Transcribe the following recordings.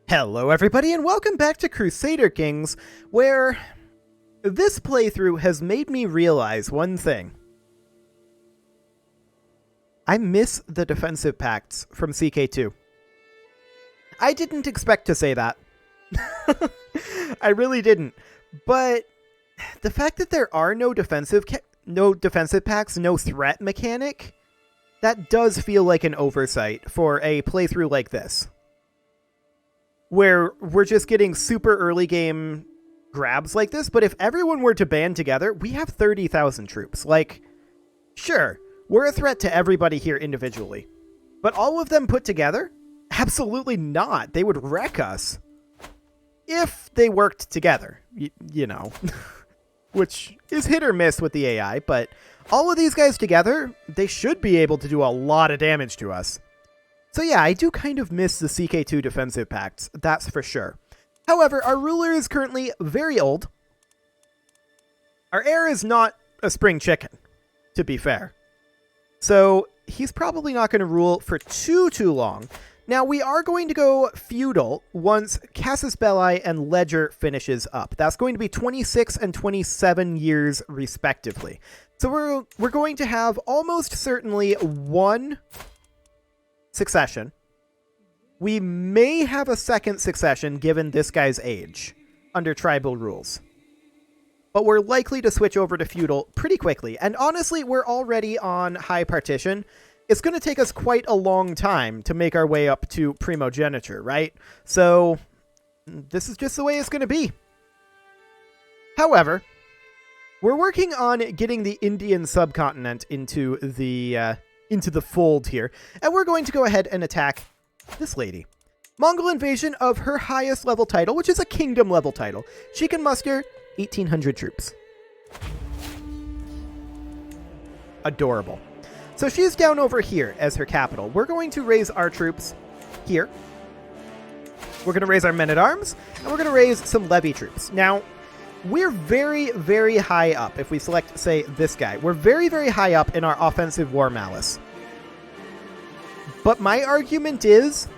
Hello everybody and welcome back to Crusader Kings, where this playthrough has made me realize one thing. I miss the defensive pacts from CK2. I didn't expect to say that. I really didn't. But the fact that there are no defensive packs, no threat mechanic, that does feel like an oversight for a playthrough like this, where we're just getting super early game grabs like this. But if everyone were to band together, we have 30,000 troops. Like, sure, we're a threat to everybody here individually, but all of them put together? Absolutely not. They would wreck us if they worked together, you know, which is hit or miss with the AI, but all of these guys together, they should be able to do a lot of damage to us. So yeah, I do kind of miss the CK2 defensive pacts, that's for sure. However, our ruler is currently very old. Our heir is not a spring chicken, to be fair. So he's probably not going to rule for too long. Now, we are going to go feudal once Casus Belli and Ledger finishes up. That's going to be 26 and 27 years, respectively. So we're going to have almost certainly one succession. We may have a second succession given this guy's age under tribal rules. But we're likely to switch over to feudal pretty quickly. And honestly, we're already on high partition. It's going to take us quite a long time to make our way up to primogeniture, right? So this is just the way it's going to be. However, we're working on getting the Indian subcontinent into the fold here, and we're going to go ahead and attack this lady. Mongol invasion of her highest level title, which is a kingdom level title. She can muster 1,800 troops. Adorable. So she's down over here as her capital. We're going to raise our troops here. We're going to raise our men-at-arms, and we're going to raise some levy troops. Now, we're very, very high up. If we select, say, this guy, we're very, very high up in our offensive war malice. But my argument is,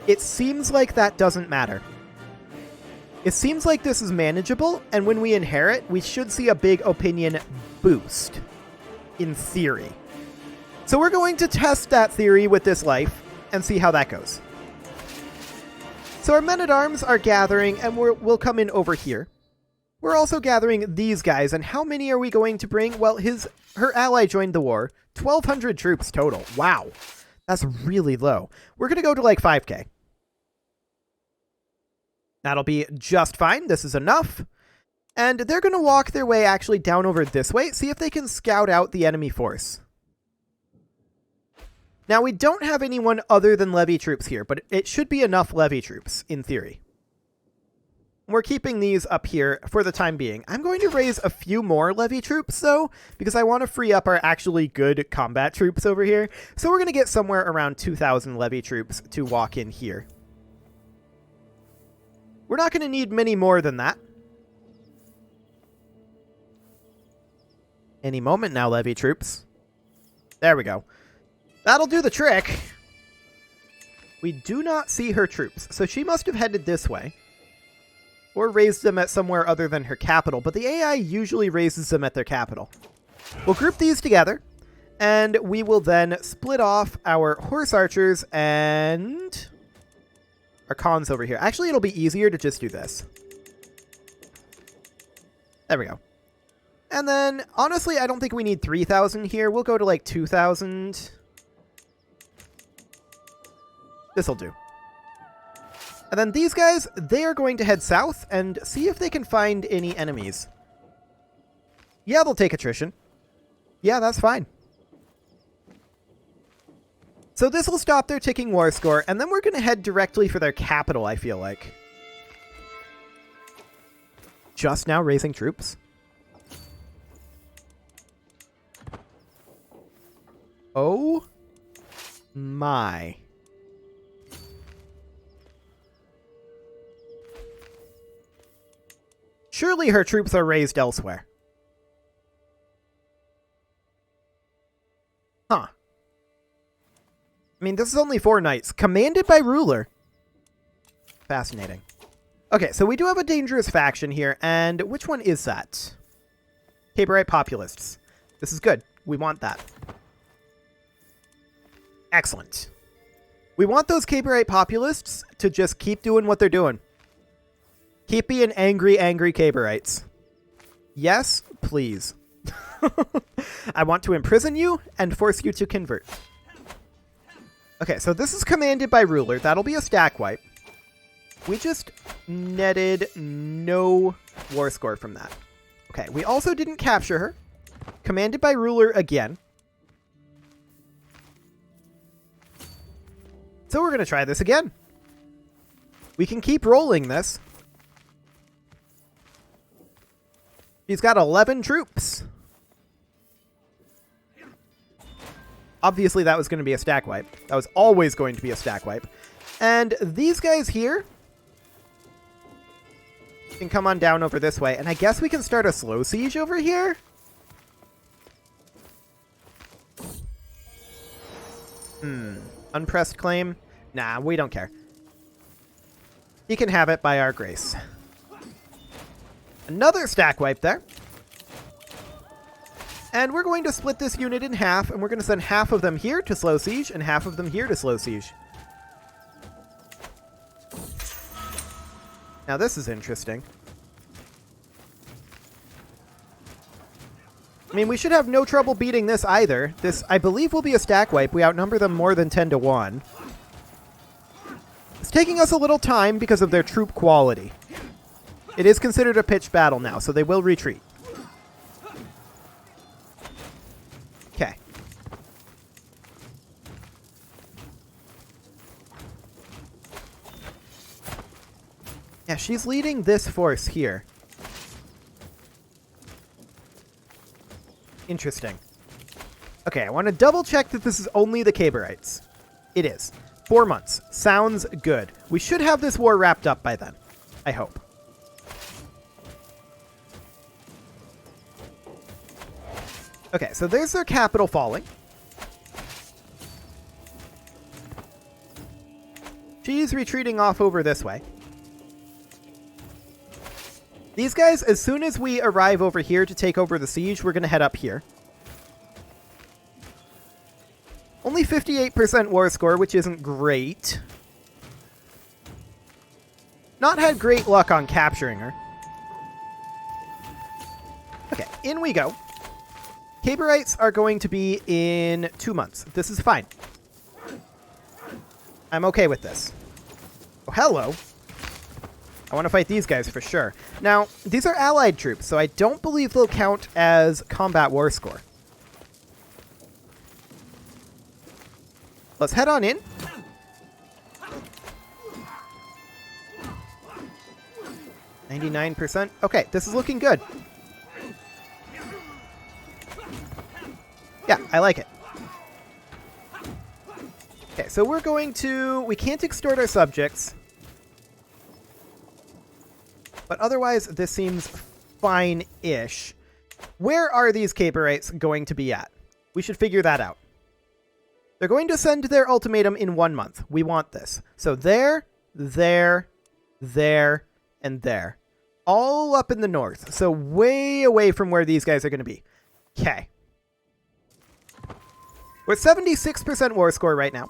it seems like that doesn't matter. It seems like this is manageable, and when we inherit, we should see a big opinion boost, in theory. So we're going to test that theory with this life and see how that goes. So our men-at-arms are gathering, and we'll come in over here. We're also gathering these guys, and how many are we going to bring? Well, her ally joined the war. 1,200 troops total. Wow. That's really low. We're going to go to like 5k. That'll be just fine. This is enough. And they're going to walk their way actually down over this way, see if they can scout out the enemy force. Now, we don't have anyone other than levy troops here, but it should be enough levy troops, in theory. We're keeping these up here for the time being. I'm going to raise a few more levy troops, though, because I want to free up our actually good combat troops over here. So we're going to get somewhere around 2,000 levy troops to walk in here. We're not going to need many more than that. Any moment now, levy troops. There we go. That'll do the trick. We do not see her troops, so she must have headed this way. Or raised them at somewhere other than her capital, but the AI usually raises them at their capital. We'll group these together, and we will then split off our horse archers and our cons over here. Actually, it'll be easier to just do this. There we go. And then, honestly, I don't think we need 3,000 here. We'll go to like 2,000. This'll do. And then these guys, they are going to head south and see if they can find any enemies. Yeah, they'll take attrition. Yeah, that's fine. So this will stop their ticking war score, and then we're going to head directly for their capital, I feel like. Just now raising troops. Oh my. Surely her troops are raised elsewhere. Huh. I mean, this is only 4 knights. Commanded by ruler. Fascinating. Okay, so we do have a dangerous faction here, and which one is that? Caberite Populists. This is good. We want that. Excellent. We want those Caberite Populists to just keep doing what they're doing. Keep being angry, angry Caberites. Yes, please. I want to imprison you and force you to convert. Okay, so this is commanded by ruler. That'll be a stack wipe. We just netted no war score from that. Okay, we also didn't capture her. Commanded by ruler again. So we're going to try this again. We can keep rolling this. She's got 11 troops. Obviously, that was going to be a stack wipe. That was always going to be a stack wipe. And these guys here can come on down over this way. And I guess we can start a slow siege over here. Unpressed claim? Nah, we don't care. He can have it by our grace. Another stack wipe there. And we're going to split this unit in half, and we're going to send half of them here to slow siege and half of them here to slow siege. Now this is interesting. I mean, we should have no trouble beating this either. This, I believe, will be a stack wipe. We outnumber them more than 10 to 1. It's taking us a little time because of their troop quality. It is considered a pitched battle now, so they will retreat. Okay. Yeah, she's leading this force here. Interesting. Okay, I want to double check that this is only the Caberites. It is. 4 months. Sounds good. We should have this war wrapped up by then. I hope. Okay, so there's their capital falling. She's retreating off over this way. These guys, as soon as we arrive over here to take over the siege, we're going to head up here. Only 58% war score, which isn't great. Not had great luck on capturing her. Okay, in we go. Caberites are going to be in 2 months. This is fine. I'm okay with this. Oh, hello. I want to fight these guys for sure. Now, these are allied troops, so I don't believe they'll count as combat war score. Let's head on in. %. Okay, this is looking good. Yeah, I like it. Okay, so we're going to... We can't extort our subjects. But otherwise, this seems fine-ish. Where are these Caberites going to be at? We should figure that out. They're going to send their ultimatum in 1 month. We want this. So there, there, there, and there. All up in the north. So way away from where these guys are going to be. Okay. We're at 76% war score right now.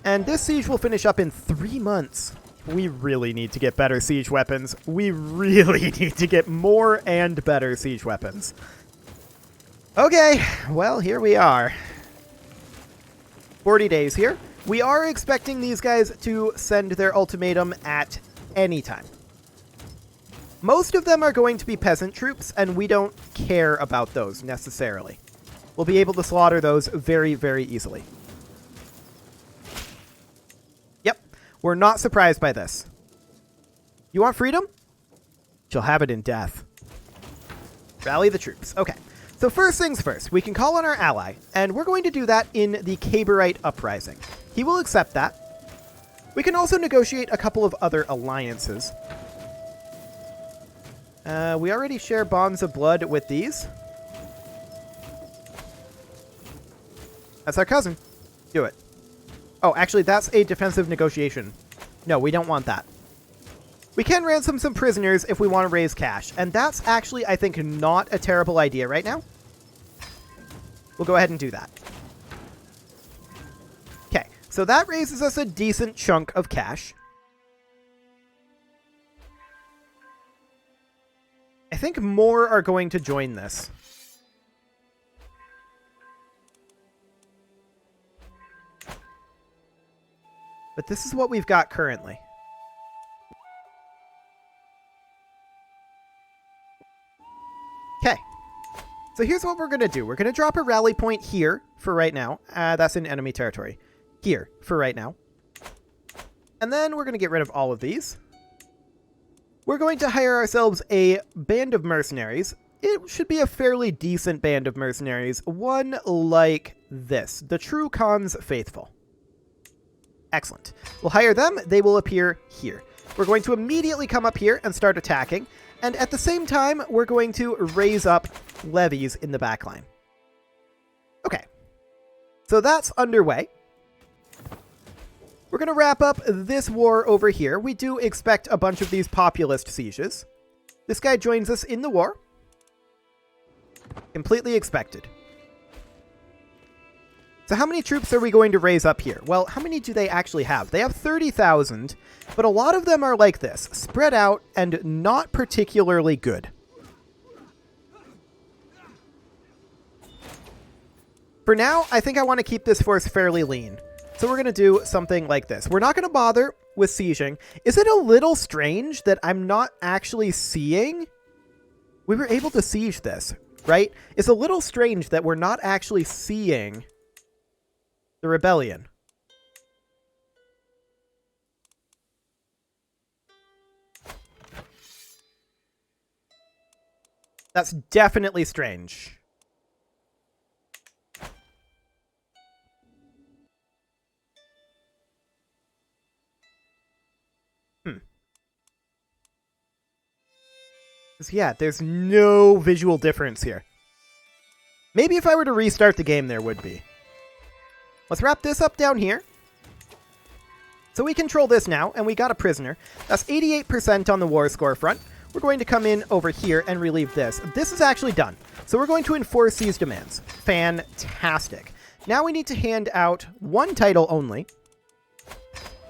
And this siege will finish up in 3 months. We really need to get better siege weapons. We really need to get more and better siege weapons. Okay, well, here we are. 40 days here. We are expecting these guys to send their ultimatum at any time. Most of them are going to be peasant troops, and we don't care about those necessarily. We'll be able to slaughter those very, very easily. Yep, we're not surprised by this. You want freedom? You'll have it in death. Rally the troops. Okay, so first things first, we can call on our ally, and we're going to do that in the Caberite Uprising. He will accept that. We can also negotiate a couple of other alliances. We already share bonds of blood with these. That's our cousin. Do it. Oh, actually, that's a defensive negotiation. No, we don't want that. We can ransom some prisoners if we want to raise cash. And that's actually, I think, not a terrible idea right now. We'll go ahead and do that. Okay, so that raises us a decent chunk of cash. I think more are going to join this. But this is what we've got currently. Okay. So here's what we're going to do. We're going to drop a rally point here for right now. That's in enemy territory. Here for right now. And then we're going to get rid of all of these. We're going to hire ourselves a band of mercenaries. It should be a fairly decent band of mercenaries. One like this. The True Khan's Faithful. Excellent. We'll hire them. They will appear here. We're going to immediately come up here and start attacking. And at the same time, we're going to raise up levies in the backline. Okay. So that's underway. We're going to wrap up this war over here. We do expect a bunch of these populist sieges. This guy joins us in the war. Completely expected. So how many troops are we going to raise up here? Well, how many do they actually have? They have 30,000, but a lot of them are like this, spread out and not particularly good. For now, I think I want to keep this force fairly lean. So we're going to do something like this. We're not going to bother with sieging. Is it a little strange that I'm not actually seeing? We were able to siege this, right? It's a little strange that we're not actually seeing the rebellion. That's definitely strange. Yeah, there's no visual difference here. Maybe if I were to restart the game, there would be. Let's wrap this up down here. So we control this now, and we got a prisoner. That's 88% on the war score front. We're going to come in over here and relieve this. This is actually done. So we're going to enforce these demands. Fantastic. Now we need to hand out one title only.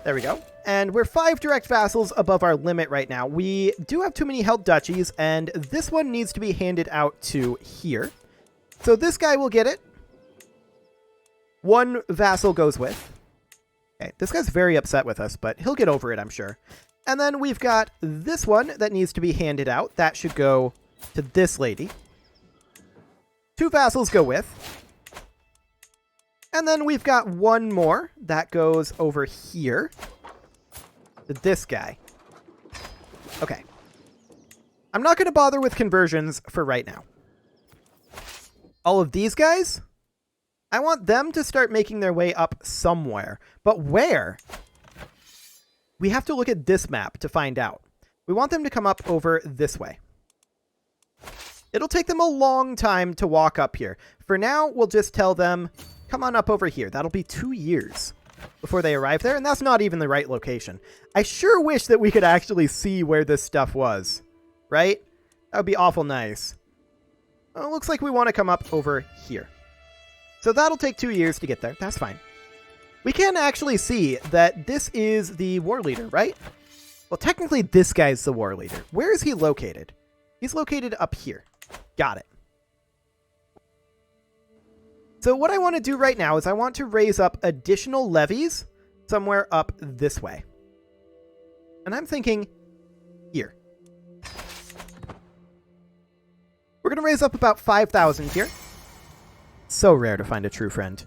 There we go. And we're 5 direct vassals above our limit right now. We do have too many held duchies, and this one needs to be handed out to here. So this guy will get it. One vassal goes with. Okay, this guy's very upset with us, but he'll get over it, I'm sure. And then we've got this one that needs to be handed out. That should go to this lady. 2 vassals go with. And then we've got one more that goes over here to this guy. Okay. I'm not going to bother with conversions for right now. All of these guys, I want them to start making their way up somewhere. But where? We have to look at this map to find out. We want them to come up over this way. It'll take them a long time to walk up here. For now, we'll just tell them, come on up over here. That'll be 2 years before they arrive there, and that's not even the right location. I sure wish that we could actually see where this stuff was, right? That would be awful nice. Well, it looks like we want to come up over here. So that'll take 2 years to get there. That's fine. We can actually see that this is the war leader, right? Well, technically this guy's the war leader. Where is he located? He's located up here. Got it. So what I want to do right now is I want to raise up additional levies somewhere up this way. And I'm thinking here. We're going to raise up about 5,000 here. So rare to find a true friend.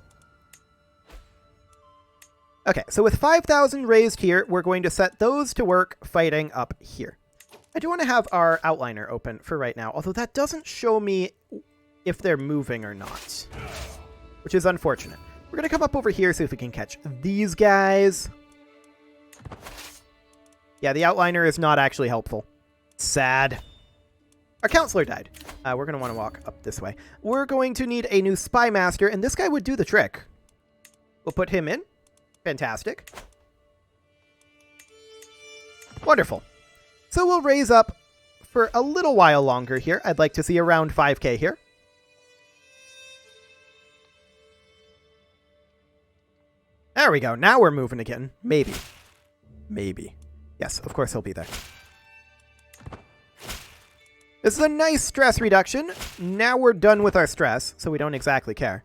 Okay, so with 5,000 raised here, we're going to set those to work fighting up here. I do want to have our outliner open for right now, although that doesn't show me if they're moving or not, which is unfortunate. We're going to come up over here, see if we can catch these guys. Yeah, the outliner is not actually helpful. Sad. Our counselor died. We're going to want to walk up this way. We're going to need a new spy master, and this guy would do the trick. We'll put him in. Fantastic. Wonderful. So we'll raise up for a little while longer here. I'd like to see around 5k here. There we go. Now we're moving again. Maybe. Maybe. Yes, of course he'll be there. This is a nice stress reduction. Now we're done with our stress, so we don't exactly care.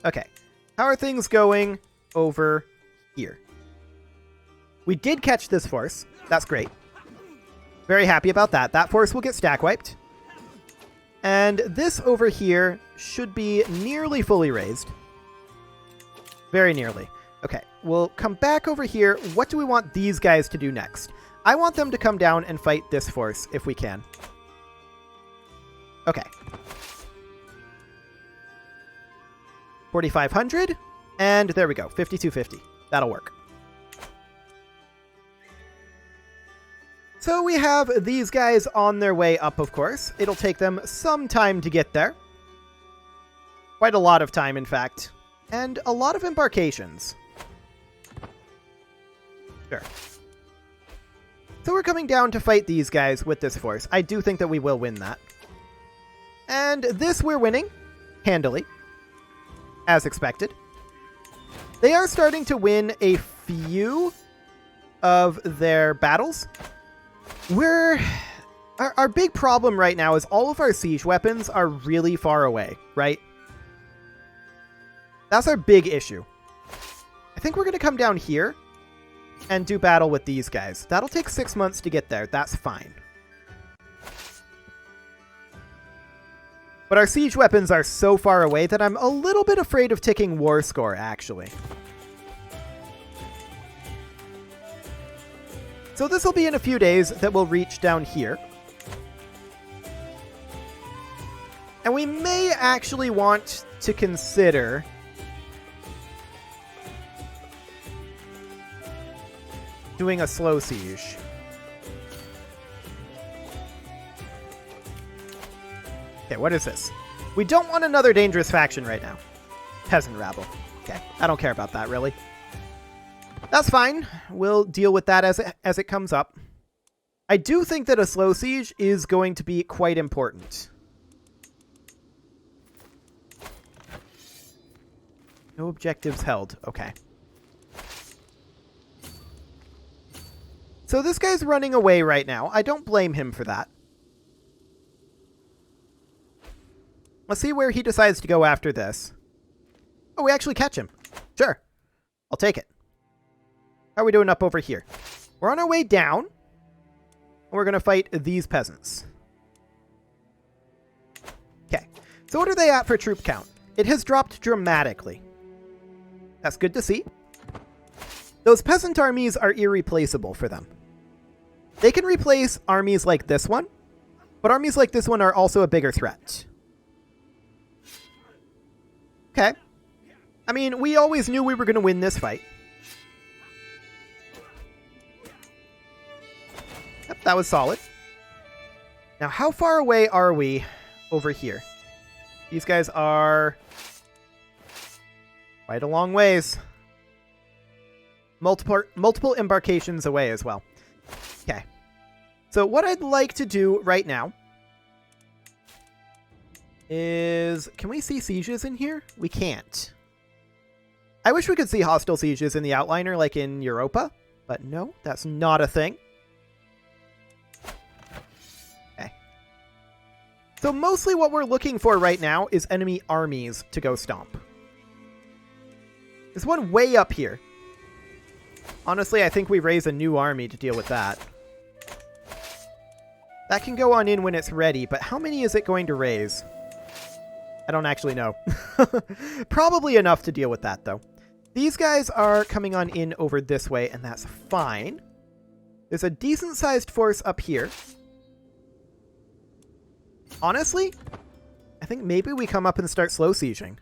Okay. How are things going over here? We did catch this force. That's great. Very happy about that. That force will get stack wiped. And this over here should be nearly fully raised. Very nearly. Okay, we'll come back over here. What do we want these guys to do next? I want them to come down and fight this force if we can. Okay. 4,500. And there we go. 5,250. That'll work. So we have these guys on their way up, of course. It'll take them some time to get there. Quite a lot of time, in fact. And a lot of embarkations. Sure. So we're coming down to fight these guys with this force. I do think that we will win that. And this we're winning. Handily. As expected. They are starting to win a few of their battles. Our big problem right now is all of our siege weapons are really far away, right? That's our big issue. I think we're going to come down here and do battle with these guys. That'll take 6 months to get there. That's fine. But our siege weapons are so far away that I'm a little bit afraid of ticking war score, actually. So this will be in a few days that we'll reach down here. And we may actually want to consider doing a slow siege. Okay, what is this? We don't want another dangerous faction right now. Peasant rabble. Okay, I don't care about that, really. That's fine. We'll deal with that as it comes up. I do think that a slow siege is going to be quite important. No objectives held. Okay. So this guy's running away right now. I don't blame him for that. Let's see where he decides to go after this. Oh, we actually catch him. Sure. I'll take it. How are we doing up over here? We're on our way down. And we're going to fight these peasants. Okay. So what are they at for troop count? It has dropped dramatically. That's good to see. Those peasant armies are irreplaceable for them. They can replace armies like this one, but armies like this one are also a bigger threat. Okay. I mean, we always knew we were going to win this fight. Yep, that was solid. Now, how far away are we over here? These guys are quite a long ways. Multiple embarkations away as well. Okay. So what I'd like to do right now is... Can we see sieges in here? We can't. I wish we could see hostile sieges in the outliner like in Europa, but no, that's not a thing. Okay. So mostly what we're looking for right now is enemy armies to go stomp. There's one way up here. Honestly, I think we raise a new army to deal with that. That can go on in when it's ready, but how many is it going to raise? I don't actually know. Probably enough to deal with that, though. These guys are coming on in over this way, and that's fine. There's a decent-sized force up here. Honestly, I think maybe we come up and start slow sieging.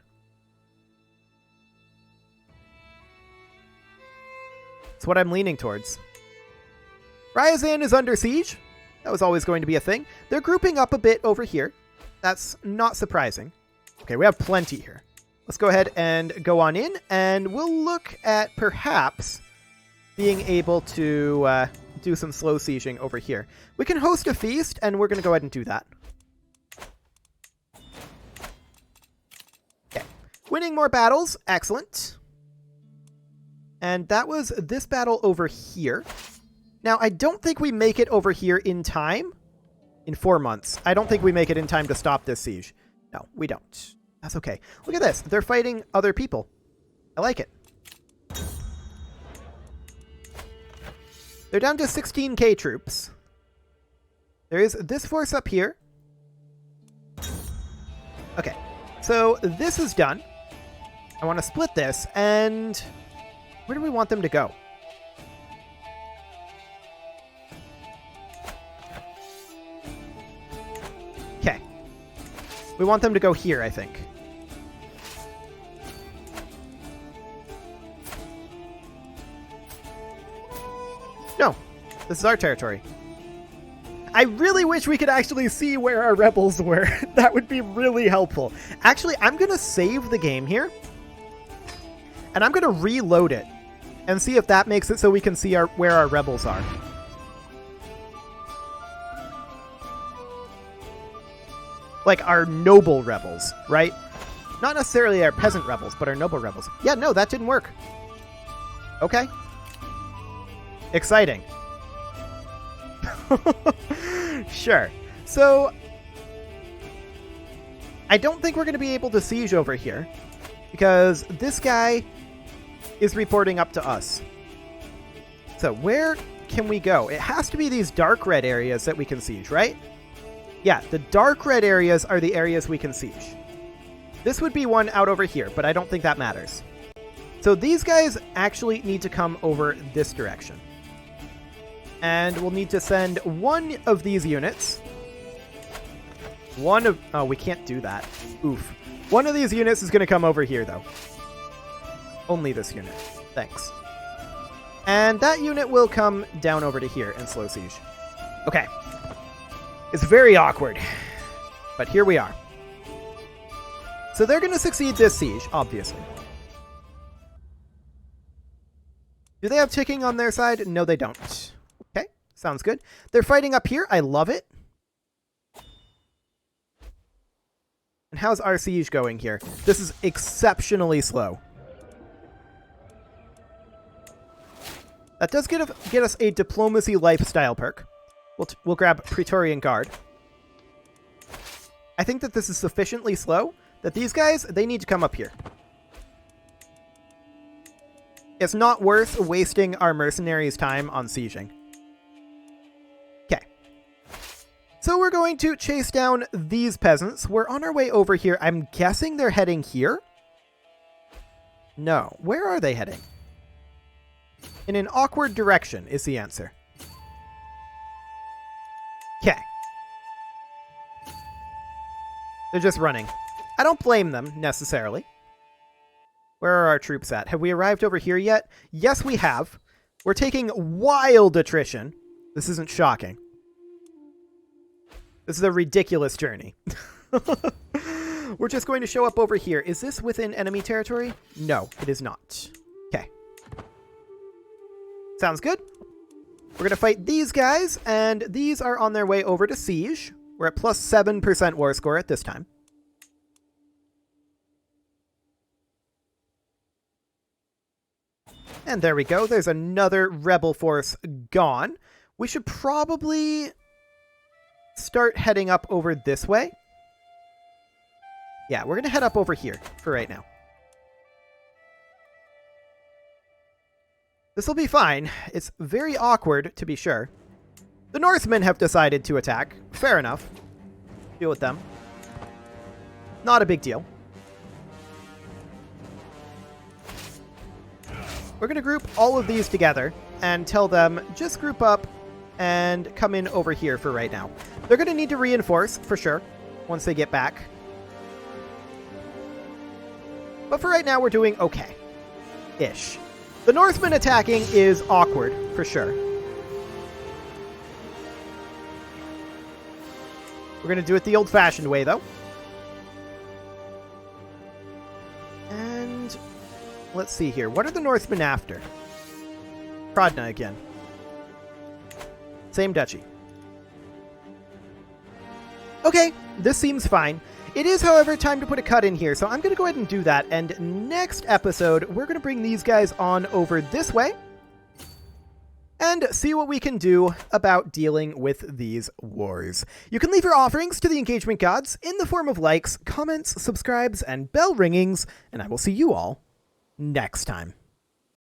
That's what I'm leaning towards. Ryazan is under siege. That was always going to be a thing. They're grouping up a bit over here. That's not surprising. Okay, we have plenty here. let's go ahead and go on in, and we'll look at perhaps being able to do some slow sieging over here. We can host a feast, and we're going to go ahead and do that. Okay. Winning more battles. Excellent. And that was this battle over here. Now, I don't think we make it over here in time. In 4 months. I don't think we make it in time to stop this siege. No, we don't. That's okay. Look at this. They're fighting other people. I like it. They're down to 16k troops. There is this force up here. Okay. So this is done. I want to split this, and where do we want them to go? Okay. We want them to go here, I think. No, this is our territory. I really wish we could actually see where our rebels were. That would be really helpful. Actually, I'm going to save the game here. And I'm going to reload it. And see if that makes it so we can see where our rebels are. Like our noble rebels, right? Not necessarily our peasant rebels, but our noble rebels. Yeah, no, that didn't work. Okay. Exciting. Sure. So, I don't think we're going to be able to siege over here, because this guy is reporting up to us. So, where can we go? It has to be these dark red areas that we can siege, right? Yeah, the dark red areas are the areas we can siege. This would be one out over here, but I don't think that matters. So these guys actually need to come over this direction. And we'll need to send one of these units. Oh, we can't do that. Oof. One of these units is going to come over here, though. Only this unit. Thanks. And that unit will come down over to here and slow siege. Okay. It's very awkward. But here we are. So they're going to succeed this siege, obviously. Do they have ticking on their side? No, they don't. Okay, sounds good. They're fighting up here. I love it. And how's our siege going here? This is exceptionally slow. That does get us a diplomacy lifestyle perk. We'll grab Praetorian Guard. I think that this is sufficiently slow that these guys, they need to come up here. It's not worth wasting our mercenaries' time on sieging. Okay. So we're going to chase down these peasants. We're on our way over here. I'm guessing they're heading here. No. Where are they heading? In an awkward direction is the answer. Okay. They're just running. I don't blame them, necessarily. Where are our troops at? Have we arrived over here yet? Yes, we have. We're taking wild attrition. This isn't shocking. This is a ridiculous journey. We're just going to show up over here. Is this within enemy territory? No, it is not. Okay. Sounds good. We're going to fight these guys, and these are on their way over to siege. We're at plus 7% war score at this time. And there we go. There's another rebel force gone. We should probably start heading up over this way. Yeah, we're going to head up over here for right now. This will be fine. It's very awkward, to be sure. The Northmen have decided to attack. Fair enough. Deal with them. Not a big deal. We're going to group all of these together and tell them, just group up and come in over here for right now. They're going to need to reinforce, for sure, once they get back. But for right now, we're doing okay-ish. The Northmen attacking is awkward, for sure. We're going to do it the old-fashioned way, though. let's see here. What are the Northmen after? Prodna again. Same duchy. Okay, this seems fine. It is, however, time to put a cut in here, so I'm going to go ahead and do that, and next episode, we're going to bring these guys on over this way and see what we can do about dealing with these wars. You can leave your offerings to the engagement gods in the form of likes, comments, subscribes, and bell ringings, and I will see you all next time.